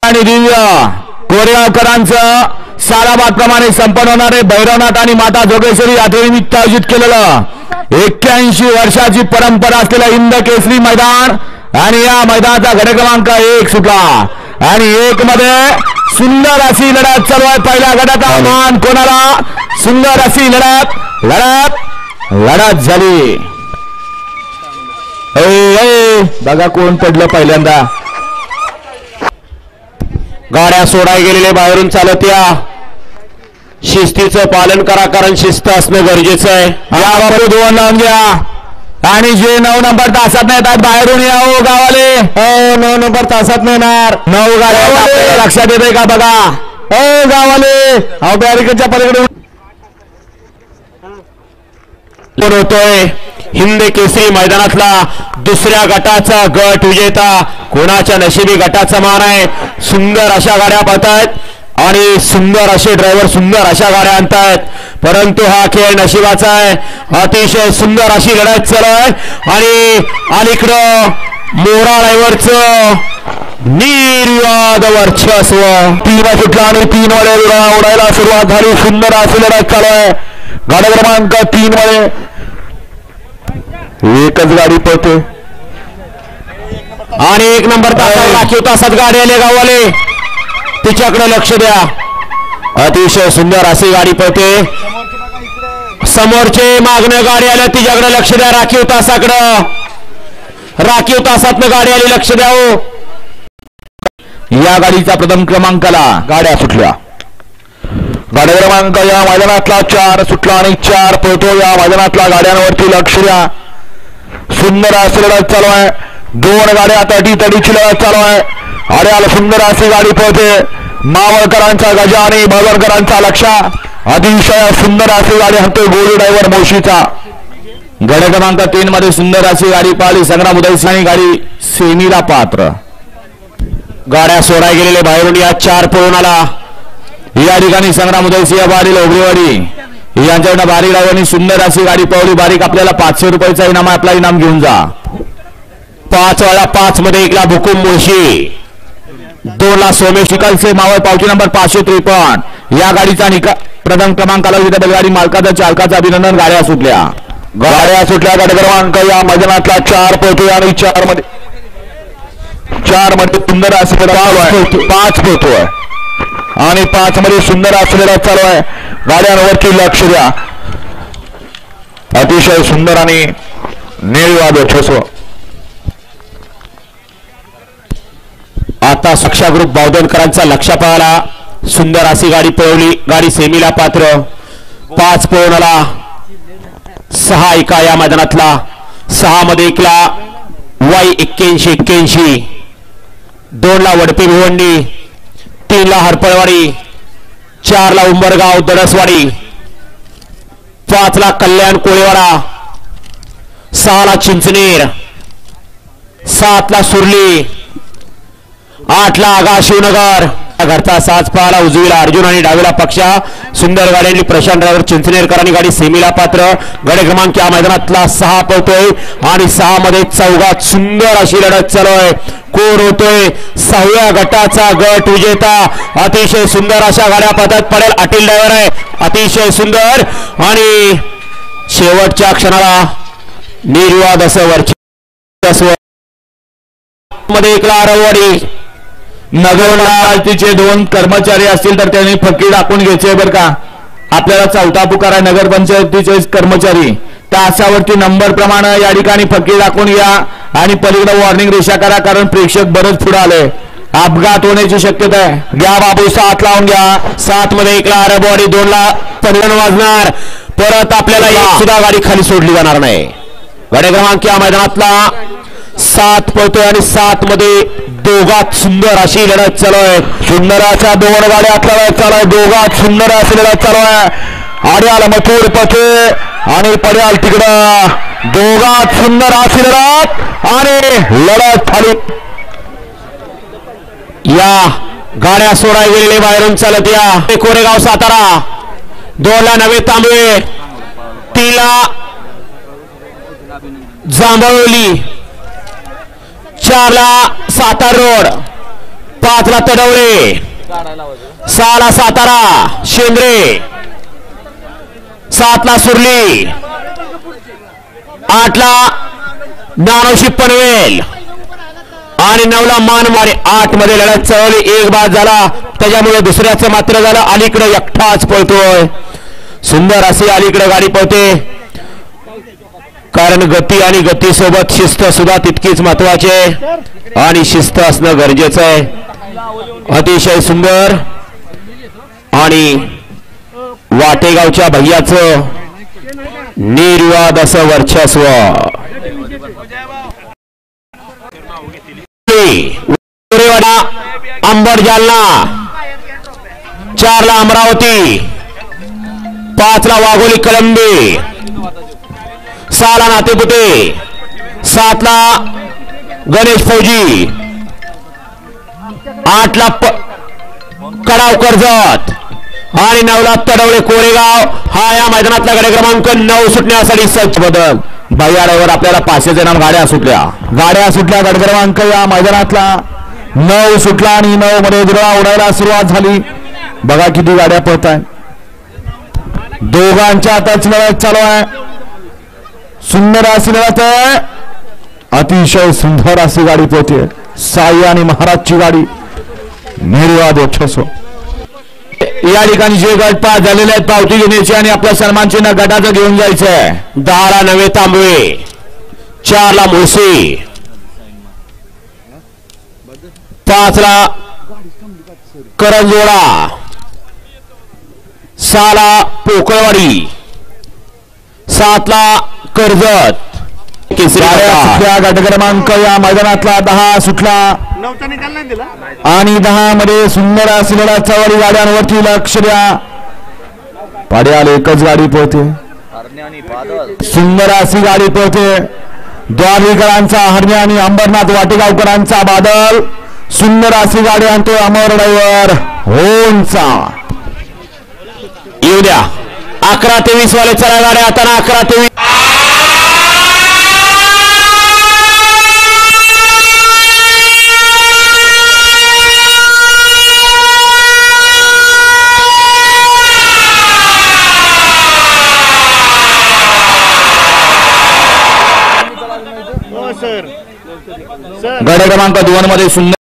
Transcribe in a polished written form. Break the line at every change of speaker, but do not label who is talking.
आणि दिव्य कोरेगावकरांचं सालाबाद प्रमाणे संपन्न होणारे भैरवनाथ आणि माता जोगेश्वरी यात्रेनिमित्त आयोजित केलेलं 81 वर्षाची परंपरा असलेलं हिंद केसरी मैदान आणि या मैदानाचा गट क्रमांक 1 सुटला आणि 1 मध्ये सुंदर अशी लढत चालू आहे. पहिल्या गटाचा मान कोणाला? सुंदर अशी लढत झाली. बघा कोण पडलं पहिल्यांदा.
गाड्या सोडाय गेलेले बाहेरून चालत या. शिस्तीचं पालन करा कारण शिस्त असणं गरजेचं आहे.
या बाबू 2 लावून घ्या आणि जे 9 नंबर तासात नाही येतात बाहेरून या. हो गावाले 9 नंबर तासात येणार 9 गाड्या लक्षात येते का बघा. हो गावाले बॅरिकेडच्या पलीकडे
होतोय हिंद केसरी मैदानातला दुसऱ्या गटाचा गट विजेता. कोणाच्या नशिबी गटाचा मान आहे. सुंदर अशा गाड्या पाहतायत आणि सुंदर असे ड्रायव्हर सुंदर अशा गाड्या आणतायत परंतु हा खेळ नशिबाचा आहे. अतिशय सुंदर अशी लढत चालू आहे आणि अलीकडं मोरा ड्रायव्हरचं निर्वाद वर्चस्व.
3 सुटला आणि 3 मध्ये उडायला सुरुवात झाली. सुंदर अशी लढत चालू आहे. गाडी क्रमांक 3 मध्ये एकच गाडी पळते
आणि 1 नंबर राखीव तासात गाडी आले गावाले. तिच्याकडे लक्ष द्या. अतिशय सुंदर अशी गाडी पळते. समोरचे मागणं गाडी आल्या तिच्याकडे लक्ष द्या. राखीव तासातनं गाडी आली लक्ष द्या.
या गाडीचा प्रथम क्रमांकाला गाड्या सुटल्या. गाडी क्रमांक या मैदानातला 4 सुटला आणि 4 पळतो. या मैदानातल्या गाड्यांवरती लक्ष द्या. सुंदर अशी लढत चालू आहे. 2 गाड्या तडीची लढत चालू आहे. आड्याला सुंदर अशी गाडी पळते. मावळकरांचा गजा आणि भवरकरांचा लक्ष. अतिशय सुंदर अशी गाडी हाणतोय गोळी ड्रायव्हर मोशीचा. गड क्रमांक 3 मध्ये सुंदर अशी गाडी पाहिली संग्राम उदयसिंह गाडी सेमीला पात्र.
गाड्या सोडाय गेलेले बाहेरून या 4 पळून आला.
या ठिकाणी संग्राम उदयसिंह बारील ओगरेवाडी यांच्याकडनं बारीक ड्रायव्हरनी सुंदर अशी गाडी पळवली. बारीक आपल्याला 500 रुपयाचा इनाम आपला इनाम घेऊन जा.
5 वेळा 5 मध्ये 1 ला भुकुम मुळशी.
2 ला सोमेश शिकलसे मावळ पावती नंबर 553. या गाडीचा प्रथम क्रमांकाला बैलगाडी मालकाचा चालकाचं अभिनंदन. गाड्या सुटल्या. गाडी क्रमांक या मैदानातला 4 पळतोय आणि 4 मध्ये सुंदर अशी 5 पळतोय आणि 5 मध्ये सुंदर असलेला चालू आहे. गाड्यांवरती लक्ष द्या. अतिशय सुंदर आणि निर्वाद वर्चस्व.
आता सक्षा ग्रुप बावधनकरांचा लक्ष पाहिला. सुंदर अशी गाडी पळवली. गाडी सेमीला पात्र. 5 पळून आला. 6 एका या मैदानातला. 6 मध्ये 1 ला वाई 81 2 ला वडपे भिवंडी. 3 ला हरपळवाडी. 4 ला उंबरगाव दडसवाडी. 5 ला कल्याण कोळेवाडा. 6 ला चिंचनेर. 7 ला सुरली. 8 ला आगा शिवनगर. घरचा साज पाहाला. उजवीला अर्जुन आणि डावीला पक्षा. सुंदर गाड्यांनी प्रशांत ड्रायव्हर चिंचनेरकरांनी गाडी सेमीला पात्र. गड क्रमांक या मैदानातला 6 पळतोय आणि 6 मध्ये चौघात सुंदर अशी लढत चालू आहे. कोण होतोय 6व्या गटाचा गट विजेता. अतिशय सुंदर अशा गाड्या पदत पडेल. अटील ड्रायव्हर आहे. अतिशय सुंदर आणि शेवटच्या क्षणाला निर्वाद असं वर्चस्व. मध्ये 1 ला आरववाडी.
नगरपालिकेचे 2 कर्मचारी असतील तर त्यांनी फक्की दाखवून घ्यायचे बरं का. आपल्याला 4था पुकार आहे नगरपंचायतीचे कर्मचारी. त्या अशावरती नंबर प्रमाणे या ठिकाणी फक्की दाखवून घ्या आणि पलीकडे वॉर्निंग रेषा करा कारण प्रेक्षक बरंच पुढे आले. अपघात होण्याची शक्यता आहे.
घ्या बाबू 7 लावून घ्या. 7 मध्ये 1 ला आरबवाडी. 2 ला पंधन वाजणार. परत आपल्याला एक सुद्धा गाडी खाली सोडली जाणार नाही. गाडी क्रमांक या मैदानातला 7 पळतोय आणि 7 मध्ये दोघात सुंदर अशी लढत चालू आहे.
सुंदर अशा 2 गाड्या लढत चालू आहे. दोघात सुंदर अशी लढत चालू आहे. आड्याला मथुर पथे आणि पड्याल तिकडं दोघात सुंदर अशी लढत आणि लढत झाली.
या गाड्या सोडाय गेलेले बाहेरून चालत या. कोरेगाव सातारा. 2 ला नवे तांबे. 3 ला जांभळवली. 4 ला सातार रोड. 5 ला तडवळे, 6 ला सातारा शेंद्रे, 7 ला सुरली, 8 ला ज्ञानोशी पनवेल आणि 9 ला मानमारे. 8 मध्ये लढत चढवली, एक बाद झाला, त्याच्यामुळे दुसऱ्याचं मात्र झालं. अलीकडे एकटाच पळतोय, सुंदर अशी अलीकडे गाडी पळते. कारण गती आणि गती सोबत शिस्त सुद्धा तितकीच महत्वाची आहे आणि शिस्त असणं गरजेचं आहे. अतिशय सुंदर आणि वाटेगावच्या भैयाचं निर्वाद असं वर्चस्व. अंबड जालना, 4 ला अमरावती, 5 ला वाघोली कळंबी, 6 ला नातेपुते, 7 ला गणेश फौजी, 8 ला कडाव कर्जत आणि 9 ला तडवळे कोरेगाव. हा या मैदानातला गाडी क्रमांक 9 सुटण्यासाठी सज्ज. बदल भैयावर आपल्याला 500 नाम गाड्या सुटल्या गाडी क्रमांक या मैदानातला 9 सुटला आणि 9 मध्ये दुरा उडायला सुरुवात झाली. बघा किती गाड्या पळत आहेत, दोघांच्या हातात लढत चालू आहे. सुंदर अशी लढत आहे, अतिशय सुंदर अशी गाडी पळते. साई आणि महाराजची गाडी निर्वाद वर्चस्व. या ठिकाणी जे गट पास झालेले आहेत पावती घेण्याची आणि आपल्या सन्मान चिन्ह गटाचं घेऊन जायचं आहे. 10 ला नवे तांबवे, 4 ला मुळशी, 5 ला करंजोडा, 6 ला पोकळवाडी, 7 ला कर्जत. गट क्रमांक या मैदानातला 10 सुटला आणि 10 मध्ये सुंदर असलेल्या चवडी गाड्यांवरती लक्ष द्या. पाड्याला एकच गाडी पळते, सुंदर अशी गाडी पळते. द्वारवीकरांचा हरण्या आणि अंबरनाथ वाटेगावकरांचा बादल. सुंदर अशी गाडी आणतो अमर ड्रायव्हर होनचा. येऊ द्या 11-23 वाले चला गाड्या आता 11-23. गट क्रमांक 2 मध्ये सुंदर